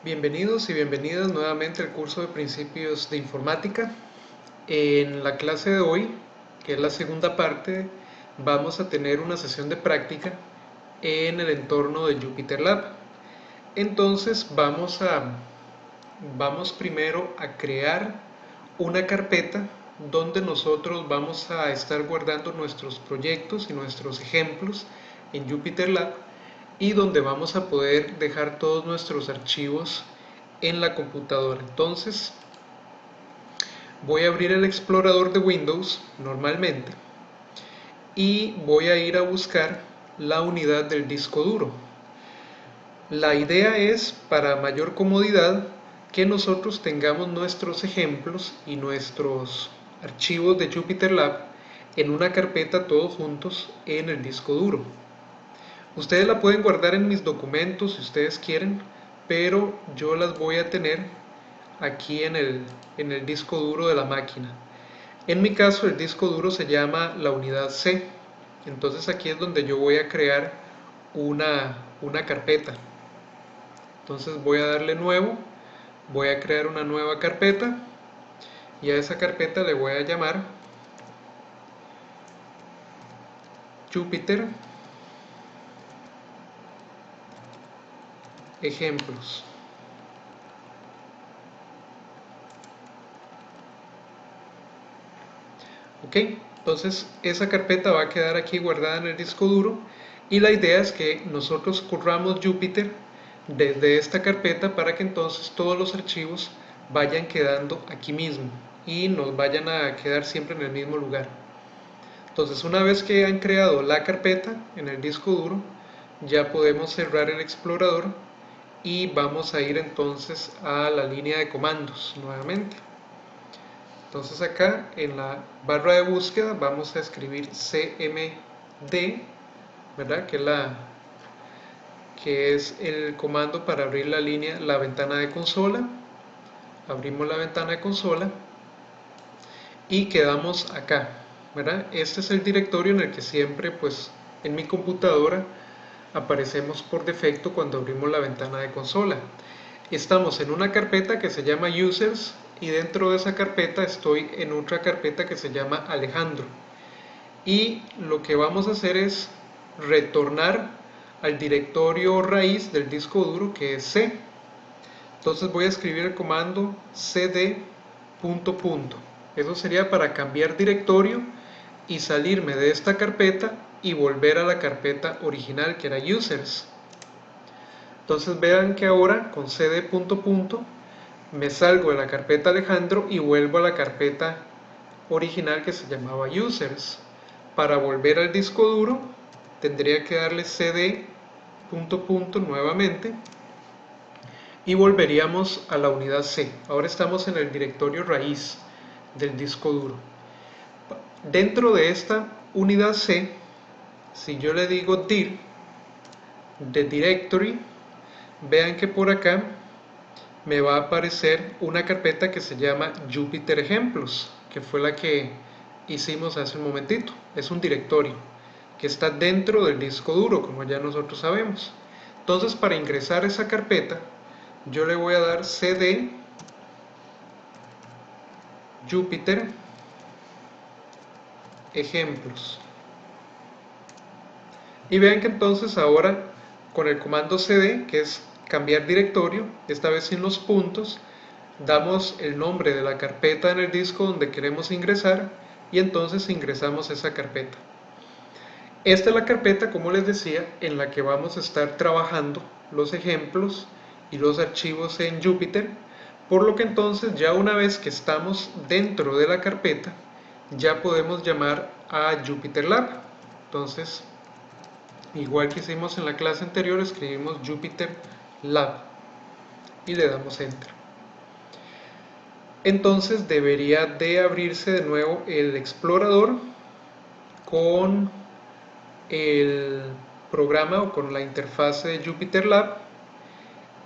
Bienvenidos y bienvenidas nuevamente al curso de Principios de Informática. En la clase de hoy, que es la segunda parte, vamos a tener una sesión de práctica en el entorno de Jupyter Lab. Entonces vamos primero a crear una carpeta donde nosotros vamos a estar guardando nuestros proyectos y nuestros ejemplos en Jupyter Lab, y donde vamos a poder dejar todos nuestros archivos en la computadora. Entonces voy a abrir el explorador de Windows normalmente y voy a ir a buscar la unidad del disco duro. La idea es, para mayor comodidad, que nosotros tengamos nuestros ejemplos y nuestros archivos de Jupyter Lab en una carpeta todos juntos en el disco duro. Ustedes la pueden guardar en mis documentos si ustedes quieren, pero yo las voy a tener aquí en el disco duro de la máquina. En mi caso el disco duro se llama la unidad C. Entonces aquí es donde yo voy a crear una carpeta. Entonces voy a darle nuevo, voy a crear una nueva carpeta y a esa carpeta le voy a llamar Jupyter Ejemplos. Ok, entonces esa carpeta va a quedar aquí guardada en el disco duro, y la idea es que nosotros corramos Jupyter desde esta carpeta para que entonces todos los archivos vayan quedando aquí mismo y nos vayan a quedar siempre en el mismo lugar. Entonces, una vez que han creado la carpeta en el disco duro, ya podemos cerrar el explorador y vamos a ir entonces a la línea de comandos nuevamente. Entonces acá en la barra de búsqueda vamos a escribir cmd, ¿verdad? Que es el comando para abrir la ventana de consola. Abrimos la ventana de consola y quedamos acá, ¿verdad? Este es el directorio en el que siempre, pues, en mi computadora aparecemos por defecto cuando abrimos la ventana de consola. Estamos en una carpeta que se llama Users, y dentro de esa carpeta estoy en otra carpeta que se llama Alejandro. Y lo que vamos a hacer es retornar al directorio raíz del disco duro, que es C. Entonces voy a escribir el comando cd ... Eso sería para cambiar directorio y salirme de esta carpeta y volver a la carpeta original, que era Users. Entonces vean que ahora con cd ... me salgo de la carpeta Alejandro y vuelvo a la carpeta original que se llamaba Users. Para volver al disco duro tendría que darle cd ... nuevamente y volveríamos a la unidad C. Ahora estamos en el directorio raíz del disco duro. Dentro de esta unidad C, si yo le digo dir de directory, vean que por acá me va a aparecer una carpeta que se llama Jupyter Ejemplos, que fue la que hicimos hace un momentito. Es un directorio que está dentro del disco duro, como ya nosotros sabemos. Entonces, para ingresar a esa carpeta, yo le voy a dar cd Jupyter Ejemplos. Y vean que entonces ahora con el comando cd, que es cambiar directorio, esta vez sin los puntos, damos el nombre de la carpeta en el disco donde queremos ingresar y entonces ingresamos esa carpeta. Esta es la carpeta, como les decía, en la que vamos a estar trabajando los ejemplos y los archivos en Jupyter, por lo que entonces ya una vez que estamos dentro de la carpeta, ya podemos llamar a Jupyter Lab. Entonces, igual que hicimos en la clase anterior, escribimos Jupyter Lab y le damos Enter. Entonces debería de abrirse de nuevo el explorador con el programa o con la interfase de Jupyter Lab,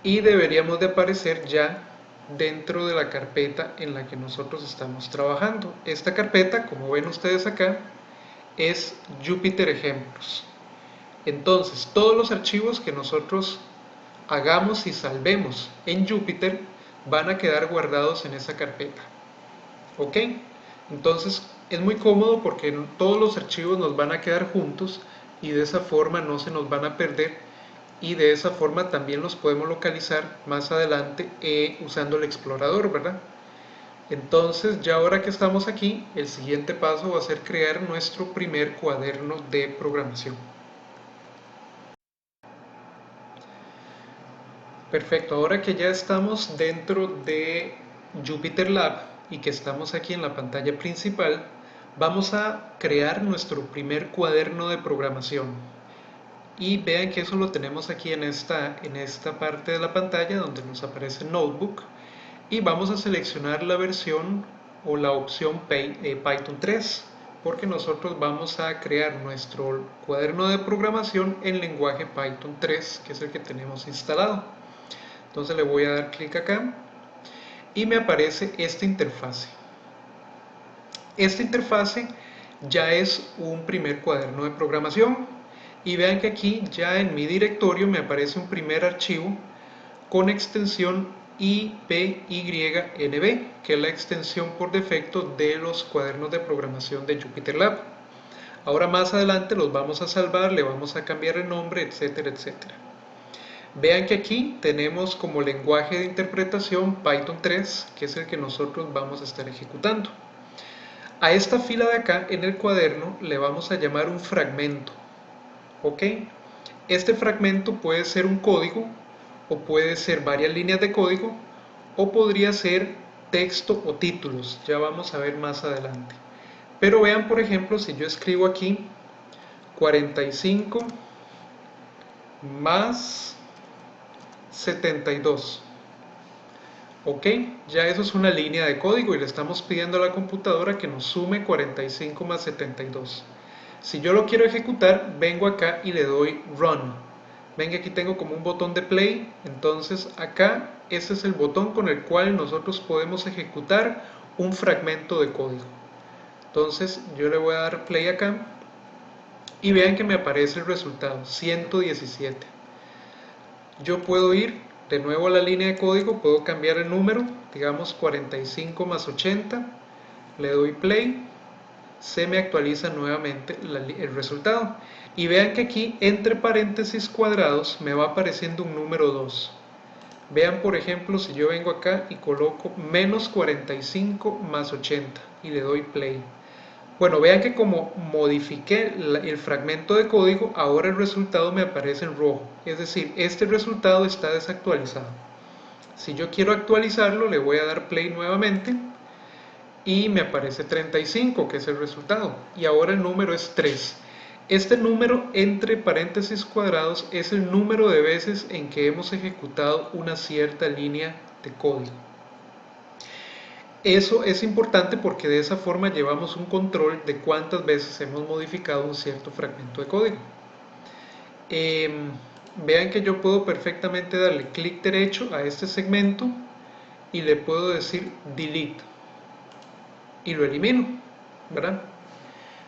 y deberíamos de aparecer ya dentro de la carpeta en la que nosotros estamos trabajando. Esta carpeta, como ven ustedes acá, es Jupyter Ejemplos. Entonces, todos los archivos que nosotros hagamos y salvemos en Jupyter, van a quedar guardados en esa carpeta. ¿Ok? Entonces es muy cómodo porque todos los archivos nos van a quedar juntos y de esa forma no se nos van a perder, y de esa forma también los podemos localizar más adelante usando el explorador, ¿verdad? Entonces, ya ahora que estamos aquí, el siguiente paso va a ser crear nuestro primer cuaderno de programación. Perfecto, ahora que ya estamos dentro de Jupyter Lab y que estamos aquí en la pantalla principal, vamos a crear nuestro primer cuaderno de programación. Y vean que eso lo tenemos aquí en esta parte de la pantalla donde nos aparece Notebook. Y vamos a seleccionar la versión o la opción Python 3, porque nosotros vamos a crear nuestro cuaderno de programación en lenguaje Python 3, que es el que tenemos instalado. Entonces le voy a dar clic acá y me aparece esta interfase. Esta interfase ya es un primer cuaderno de programación, y vean que aquí ya en mi directorio me aparece un primer archivo con extensión IPYNB, que es la extensión por defecto de los cuadernos de programación de Jupyter Lab. Ahora más adelante los vamos a salvar, le vamos a cambiar el nombre, etcétera, etcétera. Vean que aquí tenemos como lenguaje de interpretación Python 3, que es el que nosotros vamos a estar ejecutando. A esta fila de acá en el cuaderno le vamos a llamar un fragmento. ¿Ok? Este fragmento puede ser un código, o puede ser varias líneas de código, o podría ser texto o títulos. Ya vamos a ver más adelante. Pero vean, por ejemplo, si yo escribo aquí 45 más 72. Ok, ya eso es una línea de código y le estamos pidiendo a la computadora que nos sume 45 más 72. Si yo lo quiero ejecutar, vengo acá y le doy Run. Ven que aquí tengo como un botón de play, entonces acá ese es el botón con el cual nosotros podemos ejecutar un fragmento de código. Entonces yo le voy a dar play acá y vean que me aparece el resultado, 117. Yo puedo ir de nuevo a la línea de código, puedo cambiar el número, digamos 45 más 80, le doy play, se me actualiza nuevamente el resultado. Y vean que aquí entre paréntesis cuadrados me va apareciendo un número 2. Vean, por ejemplo, si yo vengo acá y coloco menos 45 más 80 y le doy play. Bueno, vean que como modifiqué el fragmento de código, ahora el resultado me aparece en rojo. Es decir, este resultado está desactualizado. Si yo quiero actualizarlo, le voy a dar play nuevamente y me aparece 35, que es el resultado. Y ahora el número es 3. Este número entre paréntesis cuadrados es el número de veces en que hemos ejecutado una cierta línea de código. Eso es importante porque de esa forma llevamos un control de cuántas veces hemos modificado un cierto fragmento de código. Vean que yo puedo perfectamente darle clic derecho a este segmento y le puedo decir delete y lo elimino, ¿verdad?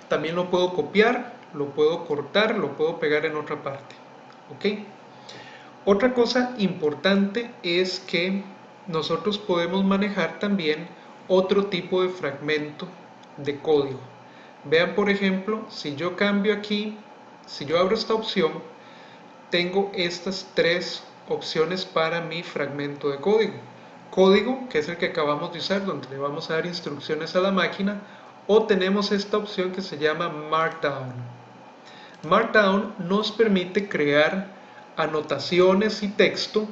También lo puedo copiar, lo puedo cortar, lo puedo pegar en otra parte. ¿Ok? Otra cosa importante es que nosotros podemos manejar también otro tipo de fragmento de código. Vean, por ejemplo, si yo cambio aquí, si yo abro esta opción, tengo estas tres opciones para mi fragmento de código. Código, que es el que acabamos de usar, donde le vamos a dar instrucciones a la máquina, o tenemos esta opción que se llama Markdown. Markdown nos permite crear anotaciones y texto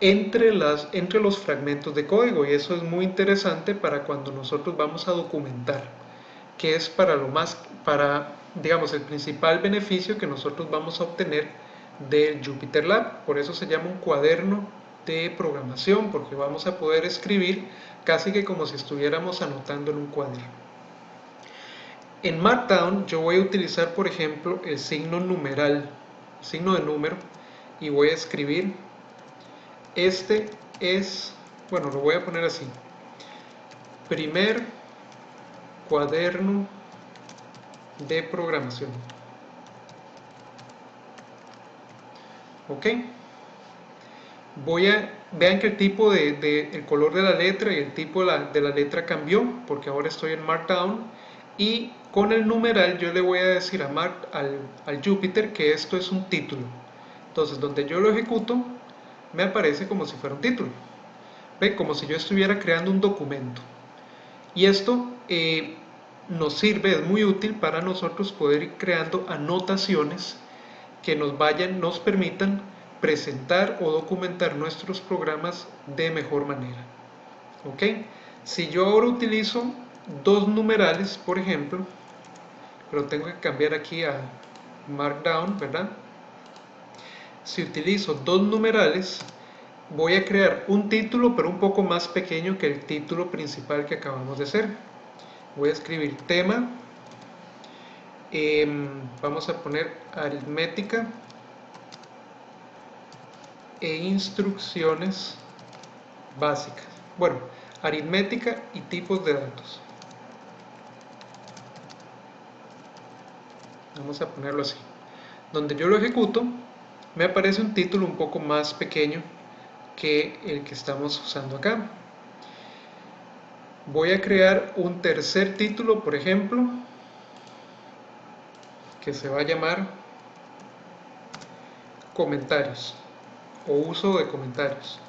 entre los fragmentos de código, y eso es muy interesante para cuando nosotros vamos a documentar, que es digamos, el principal beneficio que nosotros vamos a obtener del Jupyter Lab. Por eso se llama un cuaderno de programación, porque vamos a poder escribir casi que como si estuviéramos anotando en un cuaderno. En Markdown yo voy a utilizar, por ejemplo, el signo numeral, el signo de número, y voy a escribir, este es, bueno, lo voy a poner así, primer cuaderno de programación. ¿Ok? Vean que el tipo el color de la letra y el tipo de la letra cambió, porque ahora estoy en Markdown, y con el numeral yo le voy a decir al Jupyter que esto es un título. Entonces, donde yo lo ejecuto, me aparece como si fuera un título. ¿Ve? Como si yo estuviera creando un documento. Y esto nos sirve, es muy útil para nosotros poder ir creando anotaciones que nos permitan presentar o documentar nuestros programas de mejor manera. ¿Ok? Si yo ahora utilizo dos numerales, por ejemplo, pero tengo que cambiar aquí a Markdown, ¿verdad? Si utilizo dos numerales, voy a crear un título, pero un poco más pequeño que el título principal que acabamos de hacer. Voy a escribir tema, vamos a poner aritmética e instrucciones básicas. Bueno, aritmética y tipos de datos. Vamos a ponerlo así. Donde yo lo ejecuto, me aparece un título un poco más pequeño que el que estamos usando acá. Voy a crear un tercer título, por ejemplo, que se va a llamar comentarios o uso de comentarios.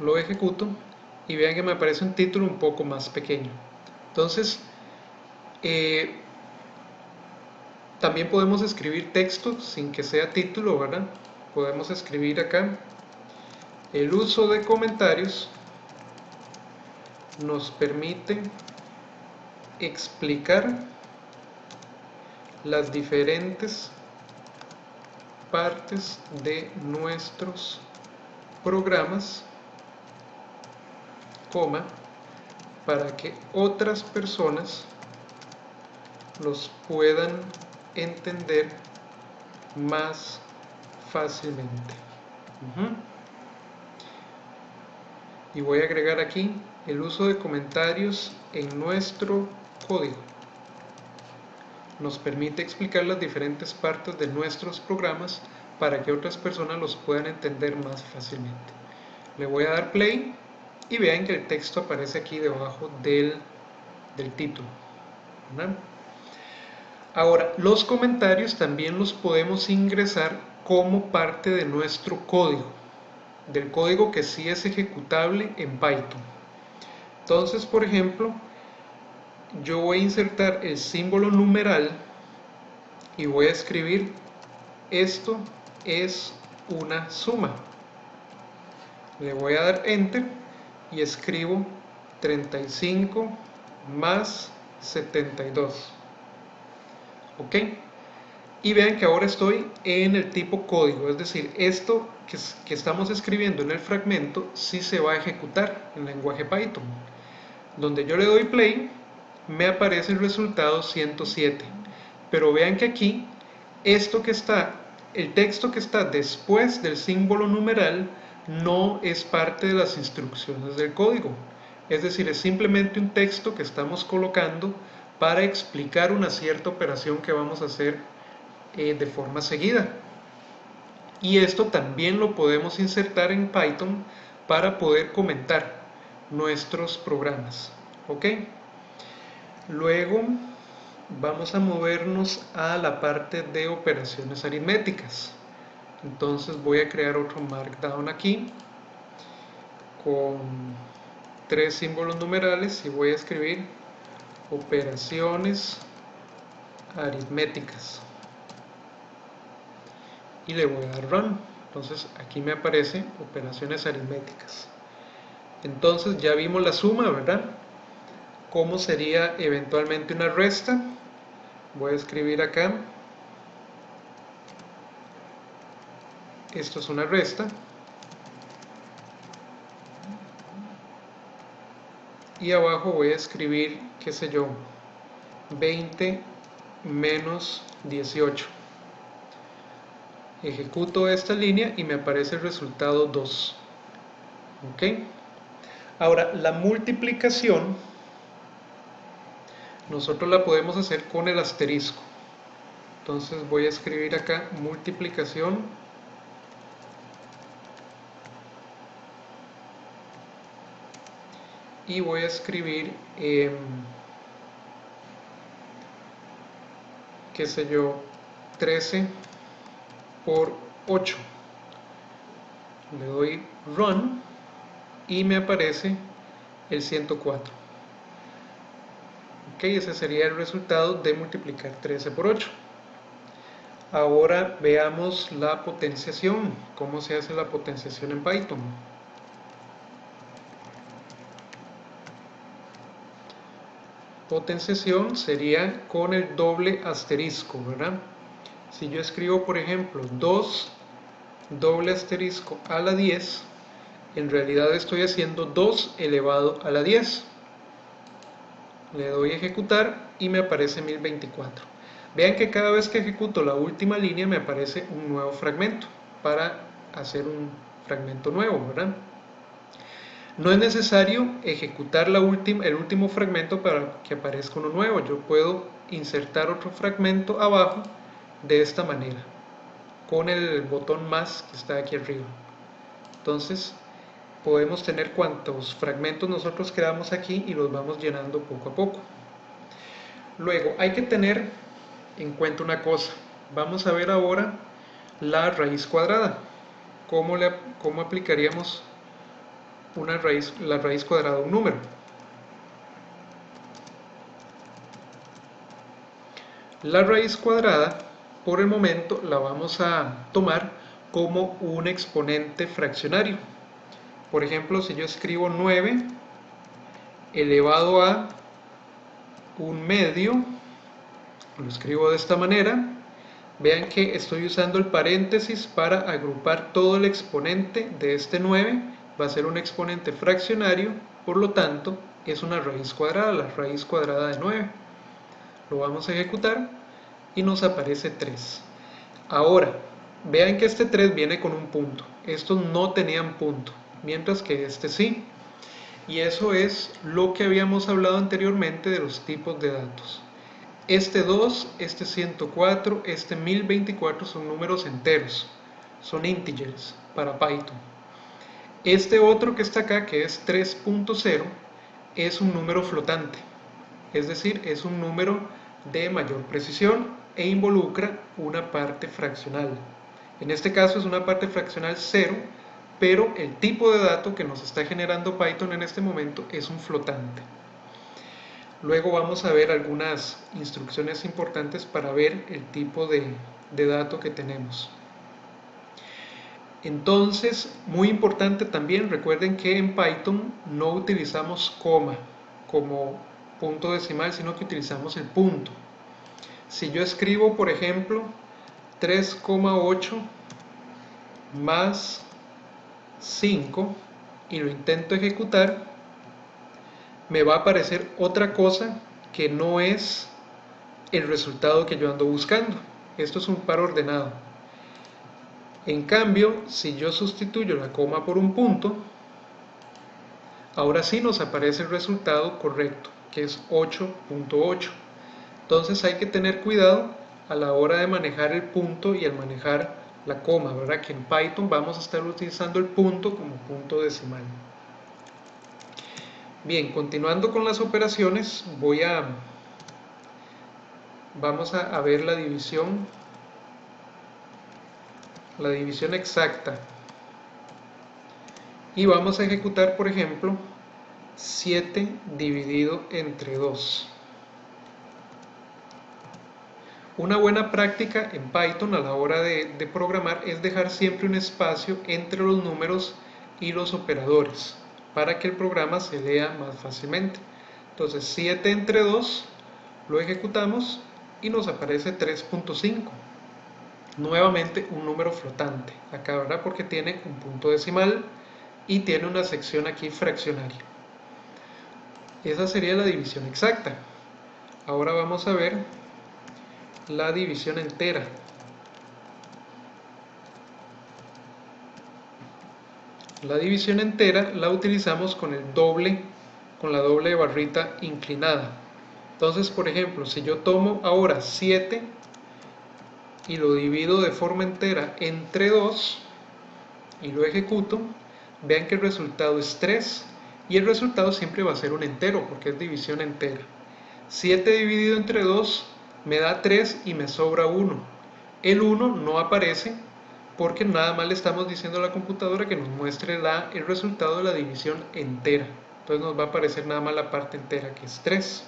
Lo ejecuto y vean que me aparece un título un poco más pequeño. Entonces, también podemos escribir texto sin que sea título, ¿verdad? Podemos escribir acá: el uso de comentarios nos permite explicar las diferentes partes de nuestros programas, para que otras personas los puedan entender más fácilmente. Y voy a agregar aquí el uso de comentarios en nuestro código. Nos permite explicar las diferentes partes de nuestros programas para que otras personas los puedan entender más fácilmente. Le voy a dar play y vean que el texto aparece aquí debajo del título, ¿verdad? Ahora, los comentarios también los podemos ingresar como parte de nuestro código, del código que sí es ejecutable en Python. Entonces, por ejemplo, yo voy a insertar el símbolo numeral y voy a escribir: esto es una suma. Le voy a dar enter y escribo 35 más 72. ¿Ok? Y vean que ahora estoy en el tipo código, es decir, esto que estamos escribiendo en el fragmento sí se va a ejecutar en lenguaje Python. Donde yo le doy play, me aparece el resultado 107. Pero vean que aquí, el texto que está después del símbolo numeral no es parte de las instrucciones del código. Es decir, es simplemente un texto que estamos colocando para explicar una cierta operación que vamos a hacer de forma seguida. Y esto también lo podemos insertar en Python para poder comentar nuestros programas. ¿Ok? Luego vamos a movernos a la parte de operaciones aritméticas. Entonces voy a crear otro Markdown aquí con 3 símbolos numerales y voy a escribir operaciones aritméticas y le voy a dar run. Entonces aquí me aparece operaciones aritméticas. Entonces ya vimos la suma, ¿verdad? ¿Cómo sería eventualmente una resta? Voy a escribir acá: esto es una resta. Y abajo voy a escribir, qué sé yo, 20 menos 18. Ejecuto esta línea y me aparece el resultado 2. ¿Ok? Ahora, la multiplicación nosotros la podemos hacer con el asterisco. Entonces voy a escribir acá multiplicación y voy a escribir qué sé yo, 13 por 8. Le doy run y me aparece el 104. Ok, ese sería el resultado de multiplicar 13 por 8. Ahora veamos la potenciación. ¿Cómo se hace la potenciación en Python? Potenciación sería con el doble asterisco, ¿verdad? Si yo escribo, por ejemplo, 2 doble asterisco a la 10, en realidad estoy haciendo 2 elevado a la 10. Le doy a ejecutar y me aparece 1024. Vean que cada vez que ejecuto la última línea me aparece un nuevo fragmento para hacer un fragmento nuevo, ¿verdad? No es necesario ejecutar el último fragmento para que aparezca uno nuevo. Yo puedo insertar otro fragmento abajo de esta manera, con el botón más que está aquí arriba. Entonces podemos tener cuantos fragmentos nosotros creamos aquí y los vamos llenando poco a poco. Luego hay que tener en cuenta una cosa. Vamos a ver ahora la raíz cuadrada. ¿Cómo aplicaríamos la raíz cuadrada de un número? La raíz cuadrada, por el momento, la vamos a tomar como un exponente fraccionario. Por ejemplo, si yo escribo 9 elevado a un medio, lo escribo de esta manera. Vean que estoy usando el paréntesis para agrupar todo el exponente de este 9. Va a ser un exponente fraccionario, por lo tanto es una raíz cuadrada, la raíz cuadrada de 9. Lo vamos a ejecutar y nos aparece 3. Ahora, vean que este 3 viene con un punto. Estos no tenían punto, mientras que este sí. Y eso es lo que habíamos hablado anteriormente de los tipos de datos. Este 2, este 104, este 1024 son números enteros, son integers para Python. Este otro que está acá, que es 3.0, es un número flotante, es decir, es un número de mayor precisión e involucra una parte fraccional. En este caso es una parte fraccional 0, pero el tipo de dato que nos está generando Python en este momento es un flotante. Luego vamos a ver algunas instrucciones importantes para ver el tipo de dato que tenemos. Entonces, muy importante también, recuerden que en Python no utilizamos coma como punto decimal, sino que utilizamos el punto. Si yo escribo, por ejemplo, 3,8 más 5 y lo intento ejecutar, me va a aparecer otra cosa que no es el resultado que yo ando buscando. Esto es un par ordenado. En cambio, si yo sustituyo la coma por un punto, ahora sí nos aparece el resultado correcto, que es 8.8. Entonces hay que tener cuidado a la hora de manejar el punto y al manejar la coma, ¿verdad? Que en Python vamos a estar utilizando el punto como punto decimal. Bien, continuando con las operaciones, vamos a ver la división exacta. Y vamos a ejecutar, por ejemplo, 7 dividido entre 2. Una buena práctica en Python a la hora de programar es dejar siempre un espacio entre los números y los operadores para que el programa se lea más fácilmente. Entonces 7 entre 2 lo ejecutamos y nos aparece 3.5. Nuevamente un número flotante acá, ¿verdad? Porque tiene un punto decimal y tiene una sección aquí fraccionaria. Esa sería la división exacta. Ahora vamos a ver la división entera. La división entera la utilizamos con la doble barrita inclinada. Entonces, por ejemplo, si yo tomo ahora 7 y lo divido de forma entera entre 2 y lo ejecuto, vean que el resultado es 3 y el resultado siempre va a ser un entero porque es división entera. 7 dividido entre 2 me da 3 y me sobra 1. El 1 no aparece porque nada más le estamos diciendo a la computadora que nos muestre el resultado de la división entera. Entonces nos va a aparecer nada más la parte entera, que es 3.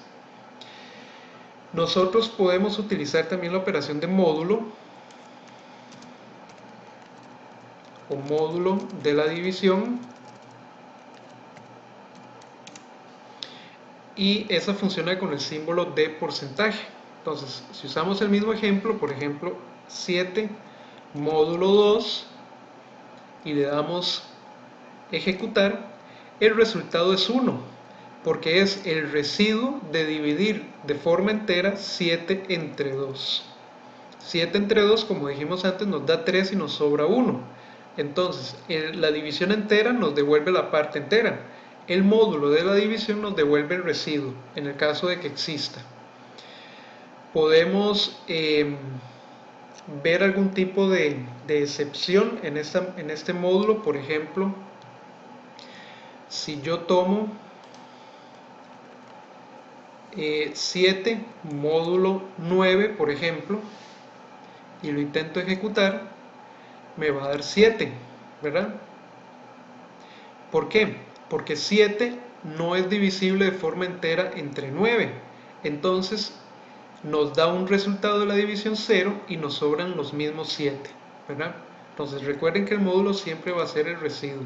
Nosotros podemos utilizar también la operación de módulo o módulo de la división, y esa funciona con el símbolo de porcentaje. Entonces, si usamos el mismo ejemplo, por ejemplo, 7 módulo 2 y le damos ejecutar, el resultado es 1, porque es el residuo de dividir de forma entera 7 entre 2. 7 entre 2, como dijimos antes, nos da 3 y nos sobra 1. Entonces, la división entera nos devuelve la parte entera. El módulo de la división nos devuelve el residuo, en el caso de que exista. Podemos ver algún tipo de excepción en este módulo. Por ejemplo, si yo tomo 7 módulo 9, por ejemplo, y lo intento ejecutar, me va a dar 7, ¿verdad? ¿Por qué? Porque 7 no es divisible de forma entera entre 9. Entonces nos da un resultado de la división 0 y nos sobran los mismos 7, ¿verdad? Entonces recuerden que el módulo siempre va a ser el residuo.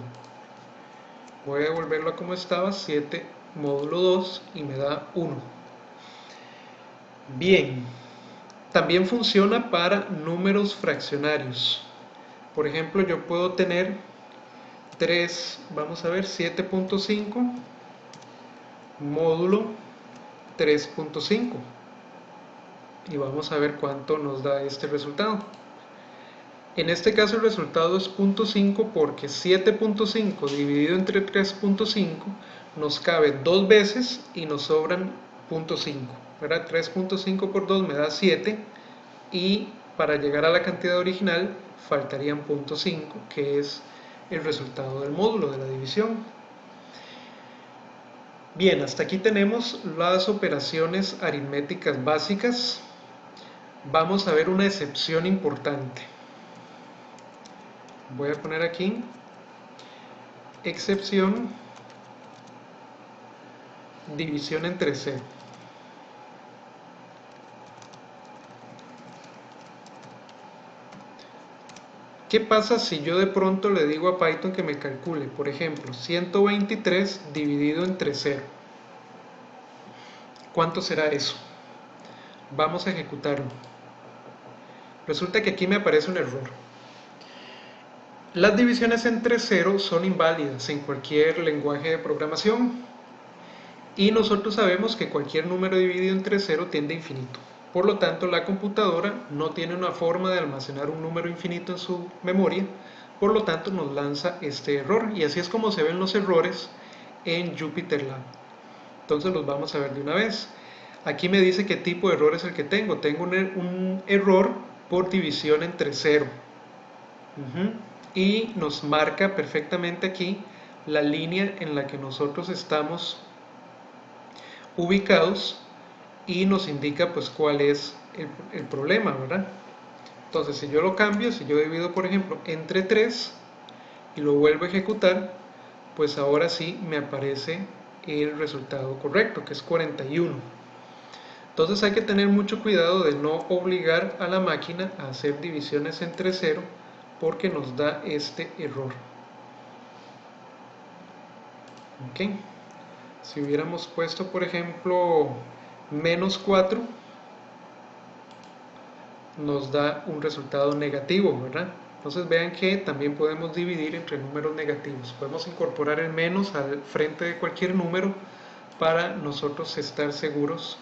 Voy a devolverlo a como estaba, 7 módulo 2, y me da 1. Bien, también funciona para números fraccionarios. Por ejemplo, yo puedo tener 3, vamos a ver, 7.5 módulo 3.5, y vamos a ver cuánto nos da este resultado. En este caso el resultado es 0.5 porque 7.5 dividido entre 3.5 nos cabe 2 veces y nos sobran 0.5, ¿verdad? 3.5 por 2 me da 7, y para llegar a la cantidad original faltarían 0.5, que es el resultado del módulo de la división. Bien, hasta aquí tenemos las operaciones aritméticas básicas. Vamos a ver una excepción importante. Voy a poner aquí excepción división entre 0. ¿Qué pasa si yo de pronto le digo a Python que me calcule, por ejemplo, 123 dividido entre 0? ¿Cuánto será eso? Vamos a ejecutarlo. Resulta que aquí me aparece un error. Las divisiones entre 0 son inválidas en cualquier lenguaje de programación, y nosotros sabemos que cualquier número dividido entre 0 tiende a infinito. Por lo tanto, la computadora no tiene una forma de almacenar un número infinito en su memoria, por lo tanto nos lanza este error, y así es como se ven los errores en JupyterLab. Entonces los vamos a ver de una vez. Aquí me dice qué tipo de error es el que tengo. Tengo un error por división entre 0. Y nos marca perfectamente aquí la línea en la que nosotros estamos ubicados, y nos indica pues cuál es el problema, ¿verdad? Entonces, si yo lo cambio, si yo divido por ejemplo entre 3 y lo vuelvo a ejecutar, pues ahora sí me aparece el resultado correcto, que es 41. Entonces hay que tener mucho cuidado de no obligar a la máquina a hacer divisiones entre 0, porque nos da este error. ¿Ok? Si hubiéramos puesto por ejemplo menos 4, nos da un resultado negativo, ¿verdad? Entonces vean que también podemos dividir entre números negativos. Podemos incorporar el menos al frente de cualquier número para nosotros estar seguros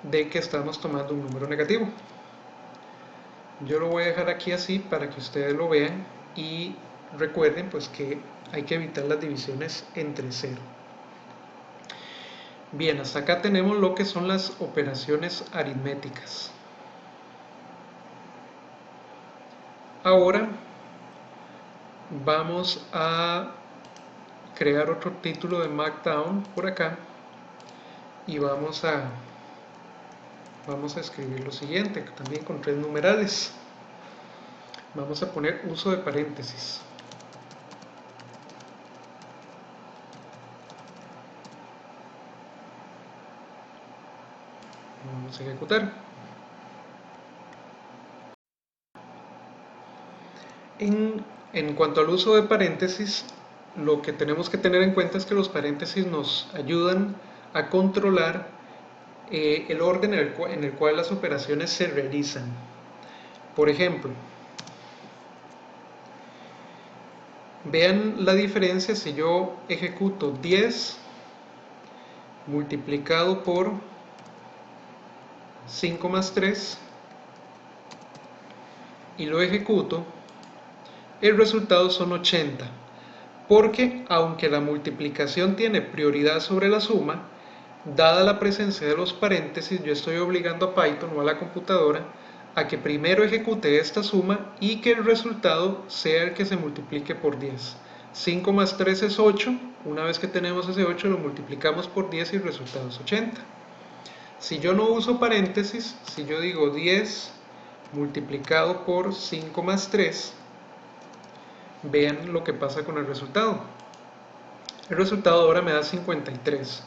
de que estamos tomando un número negativo. Yo lo voy a dejar aquí así para que ustedes lo vean, y recuerden pues que hay que evitar las divisiones entre 0. Bien, hasta acá tenemos lo que son las operaciones aritméticas. Ahora vamos a crear otro título de Markdown por acá y vamos a escribir lo siguiente, también con 3 numerales. Vamos a poner uso de paréntesis. Vamos a ejecutar. En cuanto al uso de paréntesis, lo que tenemos que tener en cuenta es que los paréntesis nos ayudan a controlar el orden en el cual las operaciones se realizan. Por ejemplo, vean la diferencia si yo ejecuto 10 multiplicado por 5 más 3 y lo ejecuto, el resultado son 80, porque aunque la multiplicación tiene prioridad sobre la suma, dada la presencia de los paréntesis, yo estoy obligando a Python o a la computadora a que primero ejecute esta suma y que el resultado sea el que se multiplique por 10. 5 más 3 es 8, una vez que tenemos ese 8 lo multiplicamos por 10 y el resultado es 80. Si yo no uso paréntesis, si yo digo 10 multiplicado por 5 más 3, vean lo que pasa con el resultado. El resultado ahora me da 53.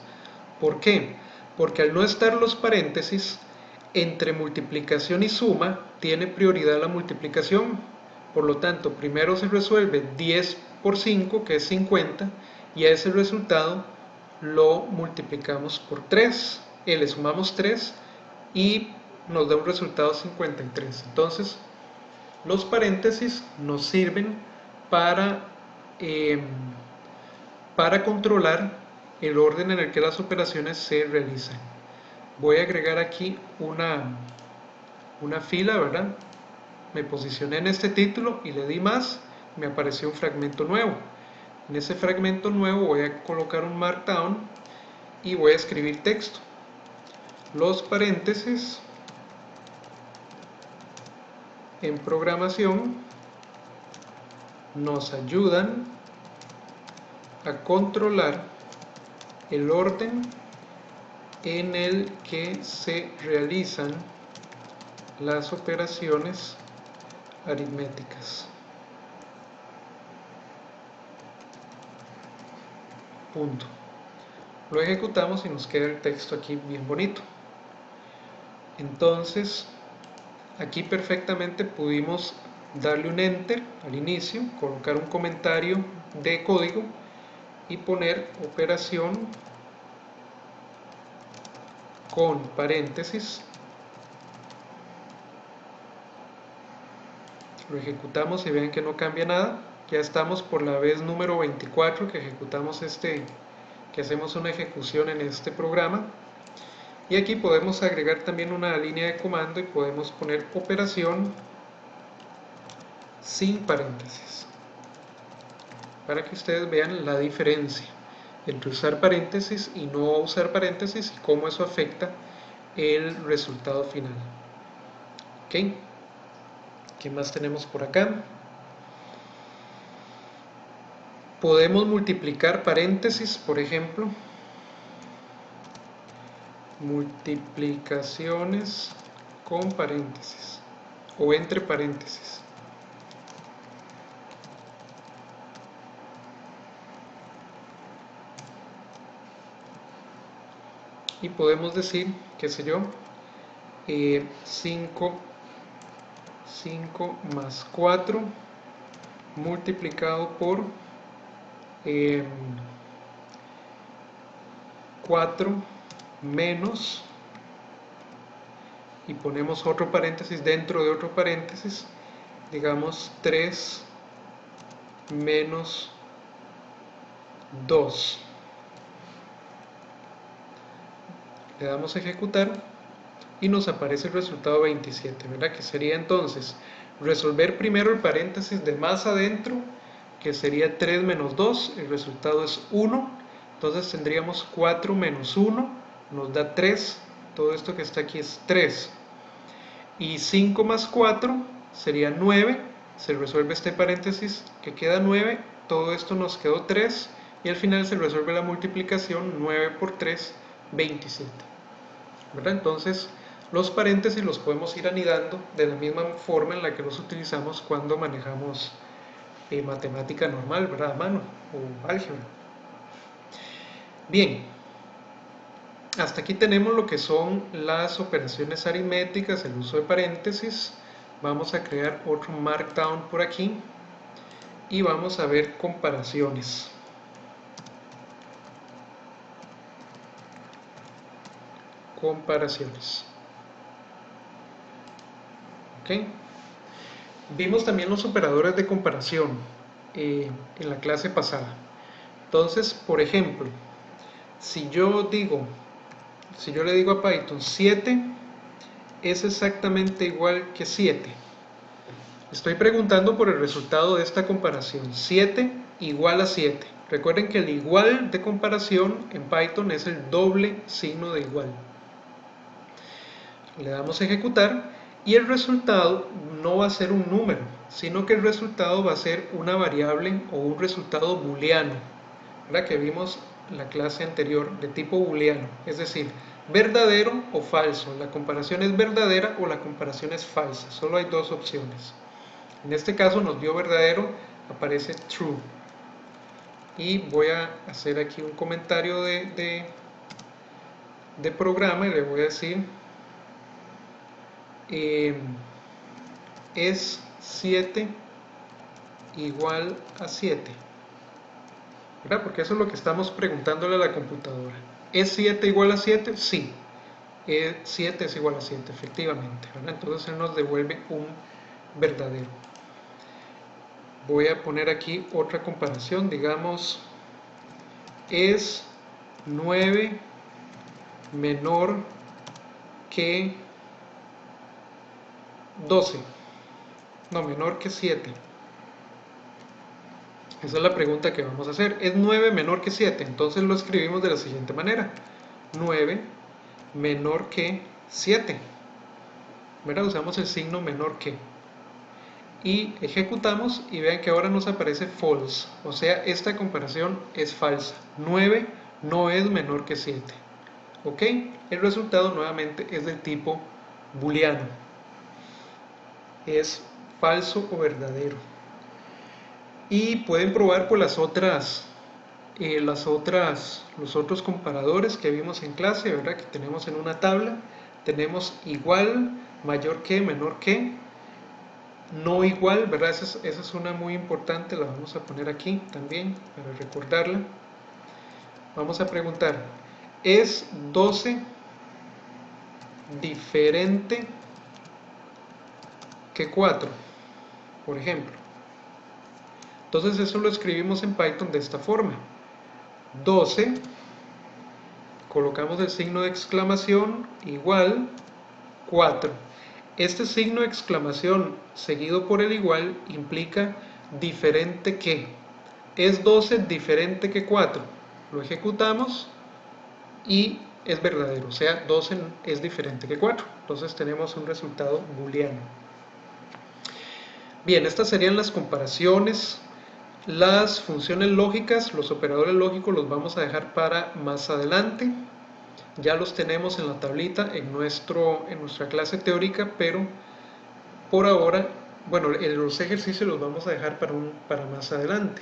¿Por qué? Porque al no estar los paréntesis, entre multiplicación y suma tiene prioridad la multiplicación. Por lo tanto, primero se resuelve 10 por 5, que es 50, y a ese resultado lo multiplicamos por 3. Le sumamos 3 y nos da un resultado 53. Entonces, los paréntesis nos sirven para controlar el orden en el que las operaciones se realizan. Voy a agregar aquí una fila, ¿verdad? Me posicioné en este título y le di más, me apareció un fragmento nuevo. En ese fragmento nuevo voy a colocar un Markdown y voy a escribir texto. Los paréntesis en programación nos ayudan a controlar el orden en el que se realizan las operaciones aritméticas. Punto. Lo ejecutamos y nos queda el texto aquí bien bonito. Entonces, aquí perfectamente pudimos darle un enter al inicio, colocar un comentario de código y poner operación con paréntesis. Lo ejecutamos y ven que no cambia nada. Ya estamos por la vez número 24 que ejecutamos que hacemos una ejecución en este programa. Y aquí podemos agregar también una línea de comando y podemos poner operación sin paréntesis, para que ustedes vean la diferencia entre usar paréntesis y no usar paréntesis y cómo eso afecta el resultado final. ¿Ok? ¿Qué más tenemos por acá? Podemos multiplicar paréntesis, por ejemplo. Multiplicaciones con paréntesis o entre paréntesis. Y podemos decir, qué sé yo, 5 más 4 multiplicado por 4 menos, y ponemos otro paréntesis dentro de otro paréntesis, digamos 3 menos 2. Le damos a ejecutar y nos aparece el resultado 27, ¿verdad? Que sería entonces resolver primero el paréntesis de más adentro, que sería 3 menos 2, el resultado es 1, entonces tendríamos 4 menos 1, nos da 3, todo esto que está aquí es 3, y 5 más 4 sería 9, se resuelve este paréntesis que queda 9, todo esto nos quedó 3 y al final se resuelve la multiplicación 9 por 3, 27. ¿Verdad? Entonces los paréntesis los podemos ir anidando de la misma forma en la que los utilizamos cuando manejamos matemática normal, ¿verdad? A mano o álgebra. Bien, hasta aquí tenemos lo que son las operaciones aritméticas, el uso de paréntesis. Vamos a crear otro markdown por aquí y vamos a ver comparaciones. ¿Ok? Vimos también los operadores de comparación en la clase pasada. Entonces, por ejemplo, si yo le digo a Python 7 es exactamente igual que 7, estoy preguntando por el resultado de esta comparación. 7 igual a 7. Recuerden que el igual de comparación en Python es el doble signo de igual. Le damos a ejecutar y el resultado no va a ser un número, sino que el resultado va a ser una variable o un resultado booleano, ¿verdad? Que vimos en la clase anterior, de tipo booleano, es decir, verdadero o falso. La comparación es verdadera o la comparación es falsa, solo hay dos opciones. En este caso nos dio verdadero, aparece true. Y voy a hacer aquí un comentario de programa y le voy a decir es 7 igual a 7, ¿verdad? Porque eso es lo que estamos preguntándole a la computadora. ¿Es 7 igual a 7? Sí, 7 es igual a 7, efectivamente, ¿verdad? Entonces él nos devuelve un verdadero. Voy a poner aquí otra comparación, digamos, es 9 menor que 12, no, menor que 7. Esa es la pregunta que vamos a hacer. ¿Es 9 menor que 7? Entonces lo escribimos de la siguiente manera. 9 menor que 7. ¿Verdad? Usamos el signo menor que. Y ejecutamos y vean que ahora nos aparece false. O sea, esta comparación es falsa. 9 no es menor que 7. ¿Ok? El resultado nuevamente es del tipo booleano. Es falso o verdadero. Y pueden probar por los otros comparadores que vimos en clase, ¿verdad? Que tenemos en una tabla. Tenemos igual, mayor que, menor que, no igual, ¿verdad? Esa es una muy importante, la vamos a poner aquí también para recordarla. Vamos a preguntar, ¿es 12 diferente que 4? Por ejemplo. Entonces eso lo escribimos en Python de esta forma. 12, colocamos el signo de exclamación, igual 4. Este signo de exclamación seguido por el igual implica diferente que. Es 12 diferente que 4. Lo ejecutamos y es verdadero, o sea, 12 es diferente que 4. Entonces tenemos un resultado booleano. Bien, estas serían las comparaciones. Las funciones lógicas, los operadores lógicos los vamos a dejar para más adelante. Ya los tenemos en la tablita en nuestra clase teórica, pero por ahora, bueno, los ejercicios los vamos a dejar para más adelante.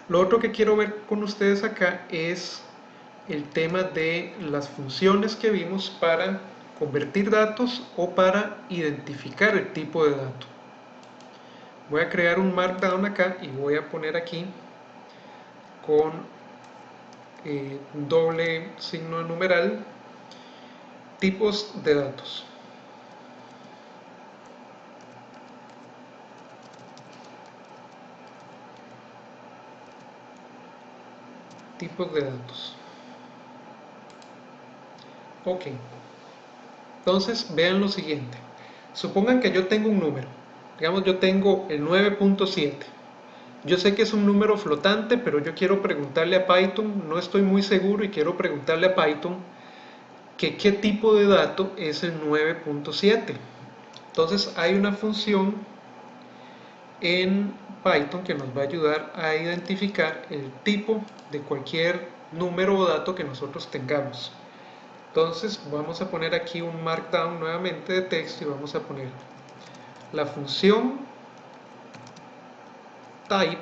Lo otro que quiero ver con ustedes acá es el tema de las funciones que vimos para convertir datos o para identificar el tipo de dato. Voy a crear un markdown acá y voy a poner aquí con doble signo de numeral tipos de datos. Tipos de datos. Ok. Entonces vean lo siguiente. Supongan que yo tengo un número. Digamos, yo tengo el 9.7. Yo sé que es un número flotante, pero yo quiero preguntarle a Python, no estoy muy seguro y quiero preguntarle a Python que qué tipo de dato es el 9.7. Entonces hay una función en Python que nos va a ayudar a identificar el tipo de cualquier número o dato que nosotros tengamos. Entonces vamos a poner aquí un markdown nuevamente de texto y vamos a poner la función type,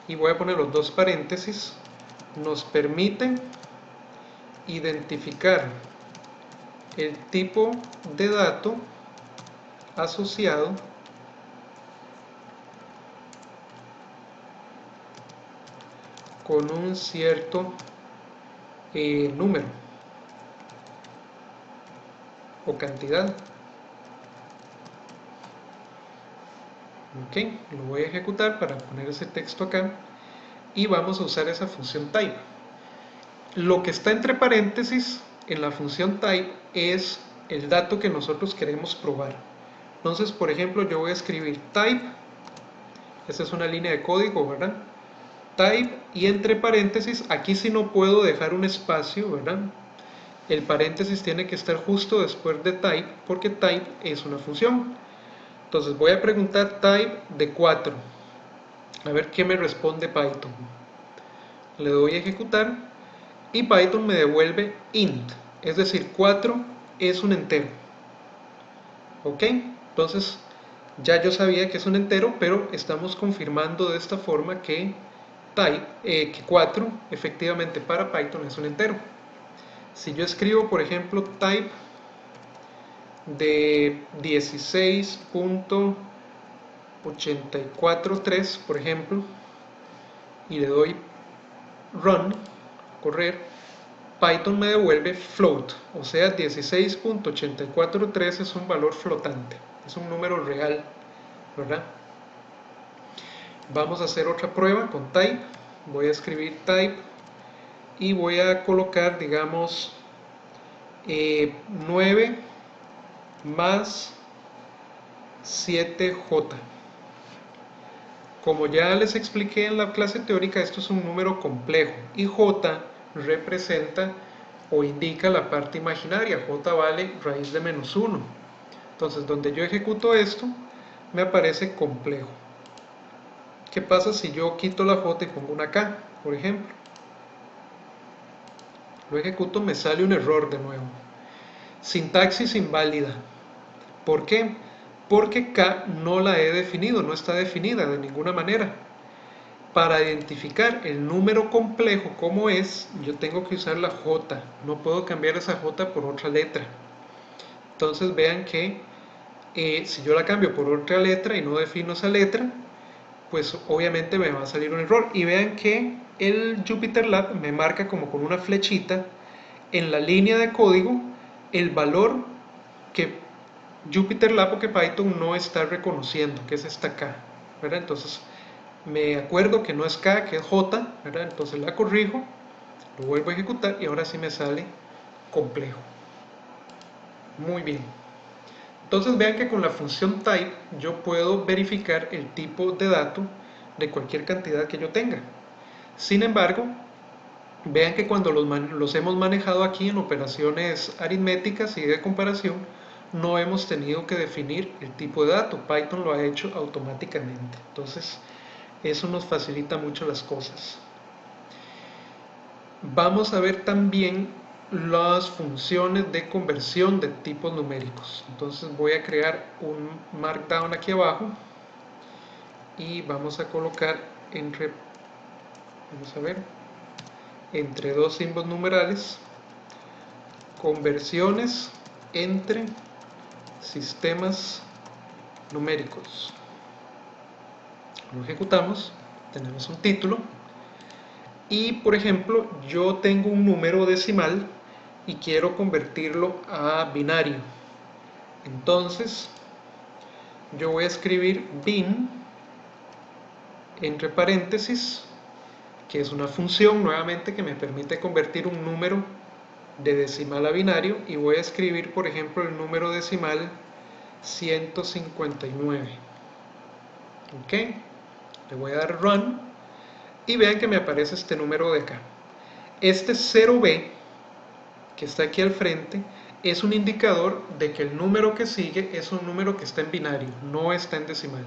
y voy a poner los dos paréntesis, nos permite identificar el tipo de dato asociado con un cierto número o cantidad. Ok, lo voy a ejecutar para poner ese texto acá y vamos a usar esa función type. Lo que está entre paréntesis en la función type es el dato que nosotros queremos probar. Entonces, por ejemplo, yo voy a escribir type, esta es una línea de código, ¿verdad? Type, y entre paréntesis, aquí sí no puedo dejar un espacio, ¿verdad? El paréntesis tiene que estar justo después de type, porque type es una función. Entonces voy a preguntar type de 4, a ver qué me responde Python. Le doy a ejecutar y Python me devuelve int, es decir, 4 es un entero. Ok, entonces ya yo sabía que es un entero, pero estamos confirmando de esta forma que que 4 efectivamente para Python es un entero. Si yo escribo, por ejemplo, type de 16.843, por ejemplo, y le doy run, correr, Python me devuelve float, o sea, 16.843 es un valor flotante, es un número real, ¿verdad? Vamos a hacer otra prueba con type. Voy a escribir type y voy a colocar, digamos, 9 más 7j. Como ya les expliqué en la clase teórica, esto es un número complejo y j representa o indica la parte imaginaria. J vale raíz de menos 1. Entonces, donde yo ejecuto esto, me aparece complejo. ¿Qué pasa si yo quito la j y pongo una k, por ejemplo? Lo ejecuto, me sale un error de nuevo. Sintaxis inválida. ¿Por qué? Porque k no la he definido, no está definida de ninguna manera. Para identificar el número complejo como es, yo tengo que usar la j, no puedo cambiar esa j por otra letra. Entonces vean que si yo la cambio por otra letra y no defino esa letra, pues obviamente me va a salir un error. Y vean que el JupyterLab me marca como con una flechita en la línea de código el valor que JupyterLab o que Python no está reconociendo, que es esta K, ¿verdad? Entonces me acuerdo que no es K, que es J, ¿verdad? Entonces la corrijo, lo vuelvo a ejecutar y ahora sí me sale complejo. Muy bien. Entonces vean que con la función type yo puedo verificar el tipo de dato de cualquier cantidad que yo tenga. Sin embargo, vean que cuando los hemos manejado aquí en operaciones aritméticas y de comparación, no hemos tenido que definir el tipo de dato. Python lo ha hecho automáticamente. Entonces, eso nos facilita mucho las cosas. Vamos a ver también las funciones de conversión de tipos numéricos. Entonces voy a crear un markdown aquí abajo y vamos a colocar entre dos símbolos numerales conversiones entre sistemas numéricos. Lo ejecutamos, tenemos un título y, por ejemplo, yo tengo un número decimal y quiero convertirlo a binario. Entonces yo voy a escribir bin entre paréntesis, que es una función nuevamente que me permite convertir un número de decimal a binario, y voy a escribir, por ejemplo, el número decimal 159. Ok, le voy a dar run y vean que me aparece este número de acá. Este 0b que está aquí al frente es un indicador de que el número que sigue es un número que está en binario, no está en decimal.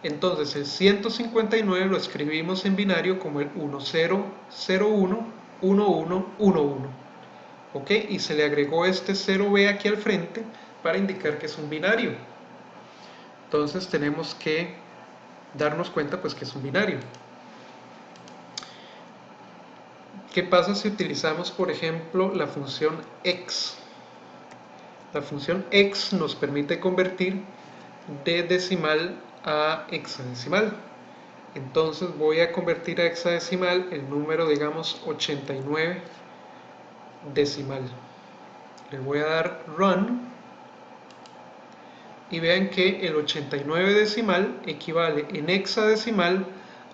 Entonces el 159 lo escribimos en binario como el 1001 1111. ¿Ok? Y se le agregó este 0b aquí al frente para indicar que es un binario. Entonces tenemos que darnos cuenta pues que es un binario. ¿Qué pasa si utilizamos, por ejemplo, la función x? La función x nos permite convertir de decimal a hexadecimal. Entonces voy a convertir a hexadecimal el número, digamos, 89 decimal. Le voy a dar run y vean que el 89 decimal equivale en hexadecimal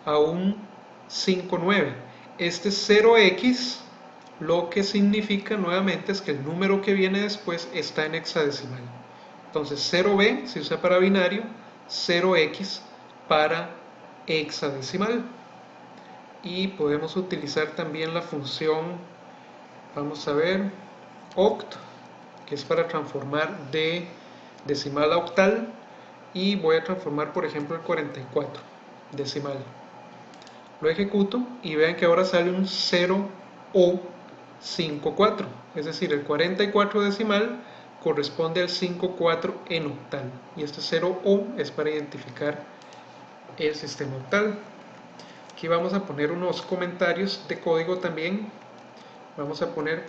a un 59. Este 0x lo que significa nuevamente es que el número que viene después está en hexadecimal. Entonces 0b se usa para binario, 0x para hexadecimal. Y podemos utilizar también la función, vamos a ver, oct, que es para transformar de decimal a octal, y voy a transformar por ejemplo el 44 decimal. Lo ejecuto y vean que ahora sale un 0 o 54, es decir, el 44 decimal corresponde al 54 en octal, y este 0 o es para identificar el sistema octal. Aquí vamos a poner unos comentarios de código también. Vamos a poner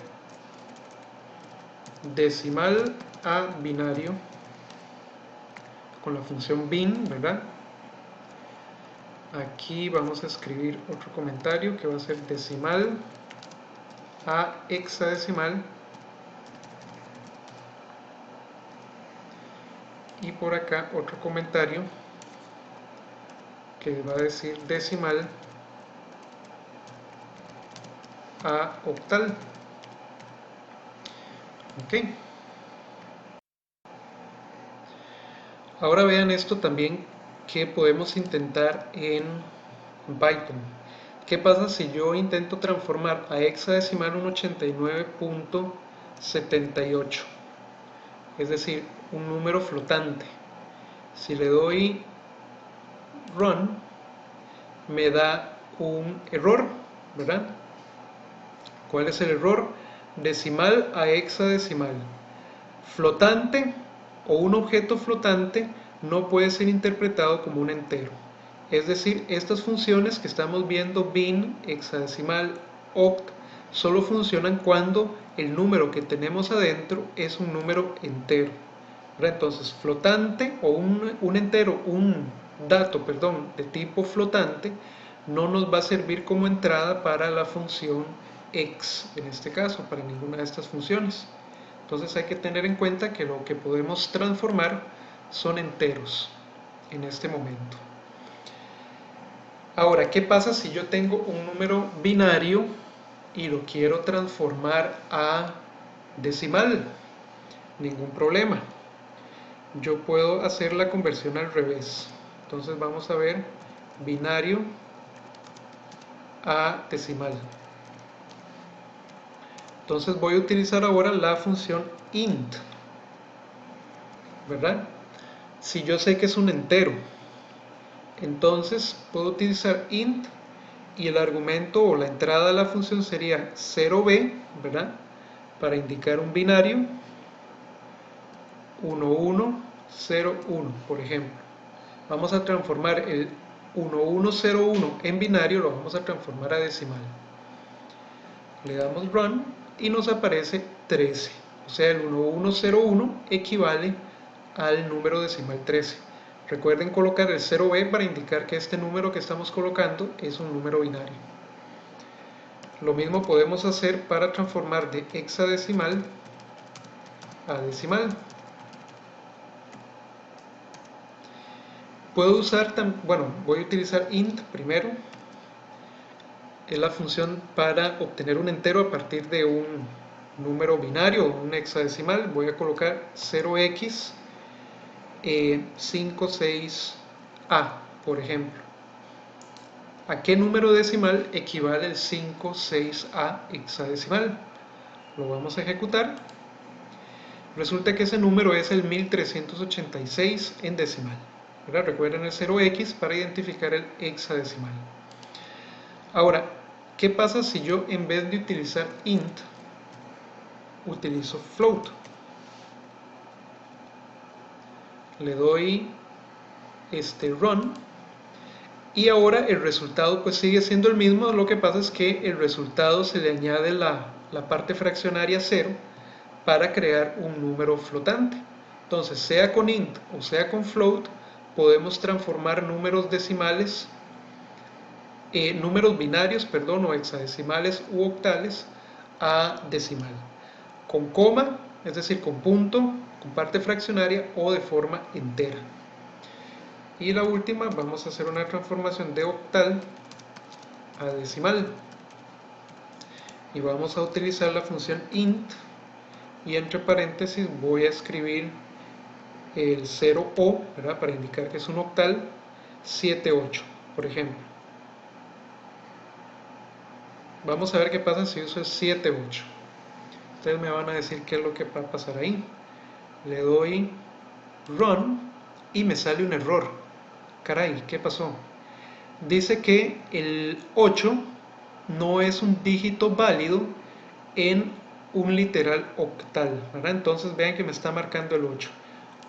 decimal a binario con la función bin, ¿verdad? Aquí vamos a escribir otro comentario que va a ser decimal a hexadecimal, y por acá otro comentario que va a decir decimal a octal. Ok. Ahora vean esto también que podemos intentar en Python. ¿Qué pasa si yo intento transformar a hexadecimal un 89.78? Es decir, un número flotante. Si le doy run, me da un error, ¿verdad? ¿Cuál es el error? Decimal a hexadecimal. Flotante o un objeto flotante no puede ser interpretado como un entero. Es decir, estas funciones que estamos viendo, bin, hexadecimal, oct, solo funcionan cuando el número que tenemos adentro es un número entero. Entonces, flotante o un entero, un dato, perdón, de tipo flotante, no nos va a servir como entrada para la función x, en este caso, para ninguna de estas funciones. Entonces hay que tener en cuenta que lo que podemos transformar son enteros en este momento. Ahora, ¿qué pasa si yo tengo un número binario y lo quiero transformar a decimal? Ningún problema. Yo puedo hacer la conversión al revés. Entonces vamos a ver binario a decimal. Entonces voy a utilizar ahora la función int, ¿verdad? Si yo sé que es un entero, entonces puedo utilizar int y el argumento o la entrada de la función sería 0b, ¿verdad? Para indicar un binario 1101, por ejemplo. Vamos a transformar el 1101 en binario, lo vamos a transformar a decimal. Le damos run y nos aparece 13. O sea, el 1101 equivale al número decimal 13. Recuerden colocar el 0b para indicar que este número que estamos colocando es un número binario. Lo mismo podemos hacer para transformar de hexadecimal a decimal. Puedo usar, bueno, voy a utilizar int primero. Es la función para obtener un entero a partir de un número binario o un hexadecimal. Voy a colocar 0x 56a, por ejemplo. ¿A qué número decimal equivale el 56a hexadecimal? Lo vamos a ejecutar Resulta que ese número es el 1386 en decimal, ¿verdad? Recuerden el 0x para identificar el hexadecimal. Ahora, ¿qué pasa si yo en vez de utilizar int utilizo float? Le doy run y ahora el resultado pues sigue siendo el mismo. Lo que pasa es que el resultado se le añade la parte fraccionaria 0 para crear un número flotante. Entonces, sea con int o sea con float, podemos transformar números decimales, números binarios, perdón, o hexadecimales u octales a decimal, con coma, es decir, con punto, con parte fraccionaria o de forma entera. Y la última, vamos a hacer una transformación de octal a decimal. Y vamos a utilizar la función int y entre paréntesis voy a escribir el 0o, ¿verdad? Para indicar que es un octal, 78, por ejemplo. Vamos a ver qué pasa si uso el 78. Ustedes me van a decir qué es lo que va a pasar ahí. Le doy run y me sale un error. Caray, ¿qué pasó? Dice que el 8 no es un dígito válido en un literal octal, ¿verdad? Entonces vean que me está marcando el 8.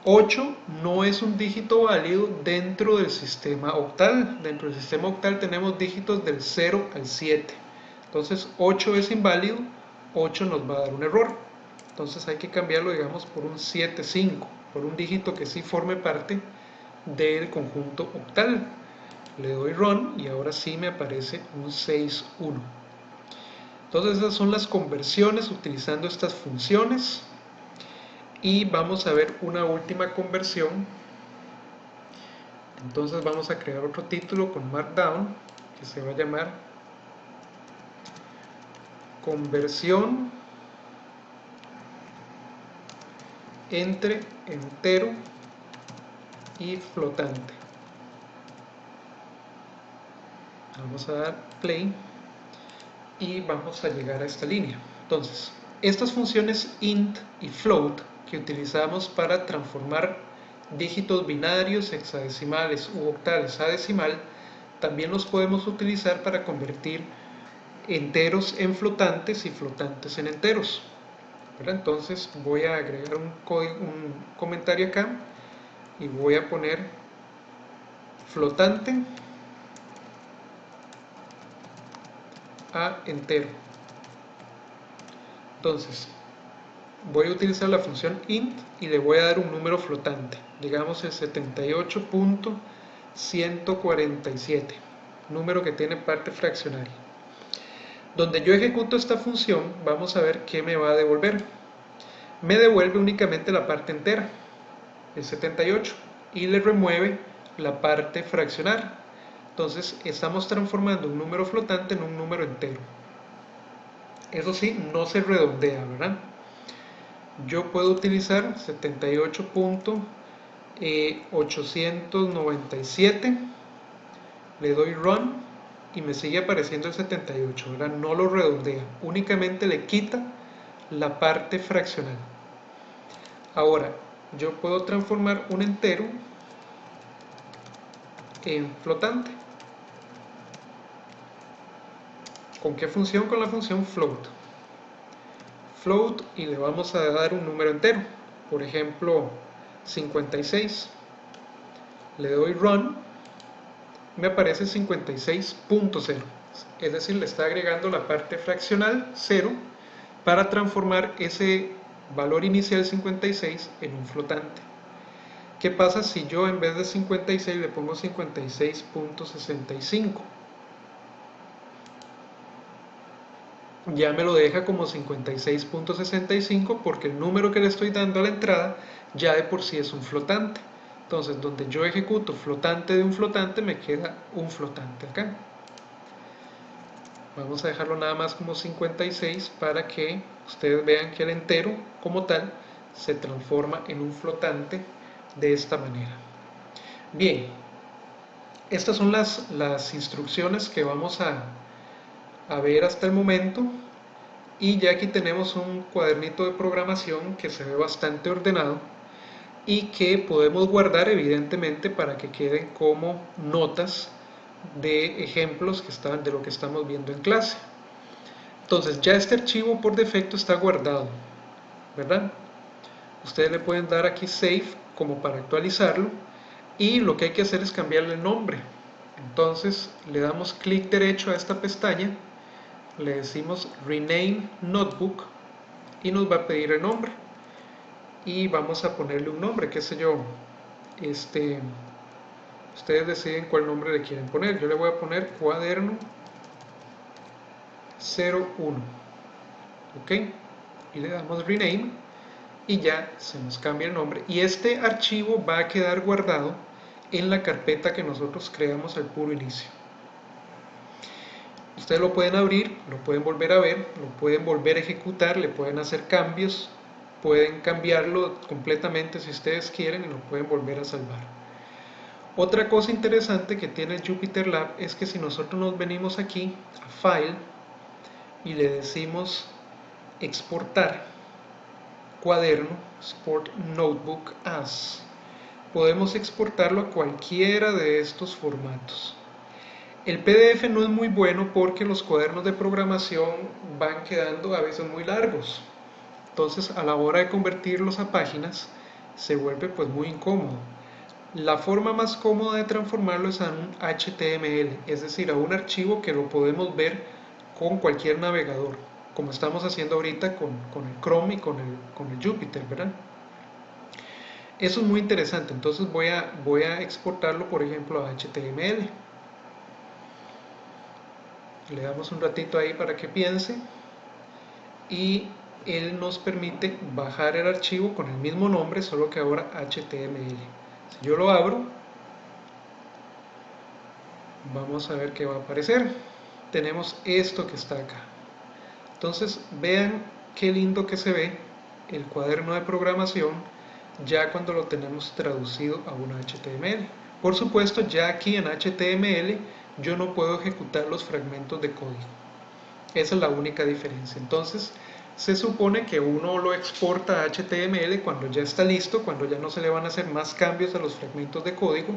8 no es un dígito válido dentro del sistema octal. Dentro del sistema octal tenemos dígitos del 0 al 7. Entonces 8 es inválido, 8 nos va a dar un error. Entonces hay que cambiarlo, digamos, por un 7,5, por un dígito que sí forme parte del conjunto octal. Le doy run y ahora sí me aparece un 6,1. Entonces esas son las conversiones utilizando estas funciones. Y vamos a ver una última conversión. Entonces vamos a crear otro título con Markdown que se va a llamar conversión entre entero y flotante. Vamos a dar play y vamos a llegar a esta línea. Entonces, estas funciones int y float que utilizamos para transformar dígitos binarios, hexadecimales u octales a decimal, también los podemos utilizar para convertir enteros en flotantes y flotantes en enteros. Entonces voy a agregar un comentario acá y voy a poner flotante a entero. Entonces voy a utilizar la función int y le voy a dar un número flotante, digamos el 78.147, número que tiene parte fraccionaria. Donde yo ejecuto esta función, vamos a ver qué me va a devolver. Me devuelve únicamente la parte entera, el 78, y le remueve la parte fraccionaria. Entonces estamos transformando un número flotante en un número entero. Eso sí, no se redondea, ¿verdad? Yo puedo utilizar 78.897, le doy run y me sigue apareciendo el 78, ¿verdad? No lo redondea, únicamente le quita la parte fraccional. Ahora, yo puedo transformar un entero en flotante. ¿Con qué función? Con la función float. Float y le vamos a dar un número entero, por ejemplo 56. Le doy run, me aparece 56.0, es decir, le está agregando la parte fraccional 0 para transformar ese valor inicial 56 en un flotante. ¿Qué pasa si yo en vez de 56 le pongo 56.65? Ya me lo deja como 56.65 porque el número que le estoy dando a la entrada ya de por sí es un flotante. Entonces, donde yo ejecuto flotante de un flotante, me queda un flotante acá. Vamos a dejarlo nada más como 56 para que ustedes vean que el entero como tal se transforma en un flotante de esta manera. Bien, estas son las instrucciones que vamos a ver hasta el momento. Y ya aquí tenemos un cuadernito de programación que se ve bastante ordenado y que podemos guardar evidentemente para que queden como notas de ejemplos que están de lo que estamos viendo en clase. Entonces ya este archivo por defecto está guardado, ¿verdad? Ustedes le pueden dar aquí Save como para actualizarlo y lo que hay que hacer es cambiarle el nombre. Entonces le damos clic derecho a esta pestaña, le decimos Rename Notebook y nos va a pedir el nombre. Y vamos a ponerle un nombre, qué sé yo, ustedes deciden cuál nombre le quieren poner. Yo le voy a poner cuaderno 01, ok, y le damos rename y ya se nos cambia el nombre y este archivo va a quedar guardado en la carpeta que nosotros creamos al puro inicio. Ustedes lo pueden abrir, lo pueden volver a ver, lo pueden volver a ejecutar, le pueden hacer cambios, pueden cambiarlo completamente si ustedes quieren y lo pueden volver a salvar. Otra cosa interesante que tiene Jupyter Lab es que si nosotros nos venimos aquí a File y le decimos exportar cuaderno, Export Notebook As, podemos exportarlo a cualquiera de estos formatos. El PDF no es muy bueno porque los cuadernos de programación van quedando a veces muy largos. Entonces a la hora de convertirlos a páginas se vuelve pues muy incómodo. La forma más cómoda de transformarlo es a un HTML, es decir, a un archivo que lo podemos ver con cualquier navegador, como estamos haciendo ahorita con el Chrome y con el Jupyter, ¿verdad? Eso es muy interesante, entonces voy a exportarlo, por ejemplo, a HTML. Le damos un ratito ahí para que piense y él nos permite bajar el archivo con el mismo nombre, solo que ahora HTML. Si yo lo abro, vamos a ver qué va a aparecer. Tenemos esto que está acá. Entonces vean qué lindo que se ve el cuaderno de programación ya cuando lo tenemos traducido a un HTML. Por supuesto, ya aquí en HTML yo no puedo ejecutar los fragmentos de código. Esa es la única diferencia. Entonces, se supone que uno lo exporta a HTML cuando ya está listo, cuando ya no se le van a hacer más cambios a los fragmentos de código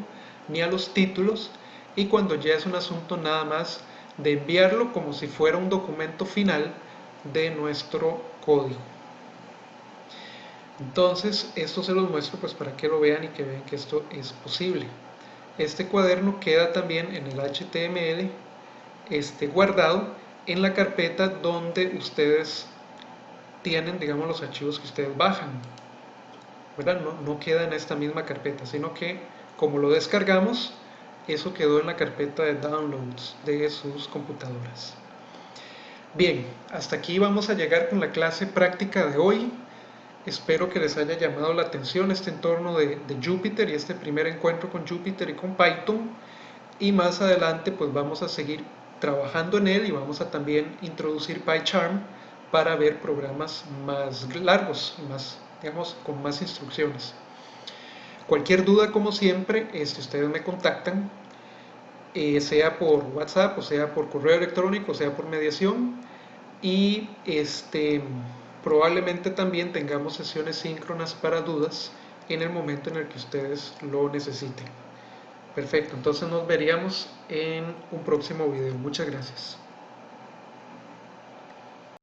ni a los títulos y cuando ya es un asunto nada más de enviarlo como si fuera un documento final de nuestro código. Entonces, esto se los muestro pues para que lo vean y que vean que esto es posible. Este cuaderno queda también en el HTML guardado en la carpeta donde ustedes tienen, digamos, los archivos que ustedes bajan, ¿verdad? No queda en esta misma carpeta, sino que como lo descargamos, eso quedó en la carpeta de downloads de sus computadoras. Bien, hasta aquí vamos a llegar con la clase práctica de hoy. Espero que les haya llamado la atención este entorno de Jupyter y este primer encuentro con Jupyter y con Python. Y más adelante pues vamos a seguir trabajando en él y vamos a también introducir PyCharm para ver programas más largos, digamos, con más instrucciones. Cualquier duda, como siempre, ustedes me contactan, sea por WhatsApp, o sea por correo electrónico, o sea por mediación, y probablemente también tengamos sesiones síncronas para dudas en el momento en el que ustedes lo necesiten. Perfecto, entonces nos veríamos en un próximo video. Muchas gracias.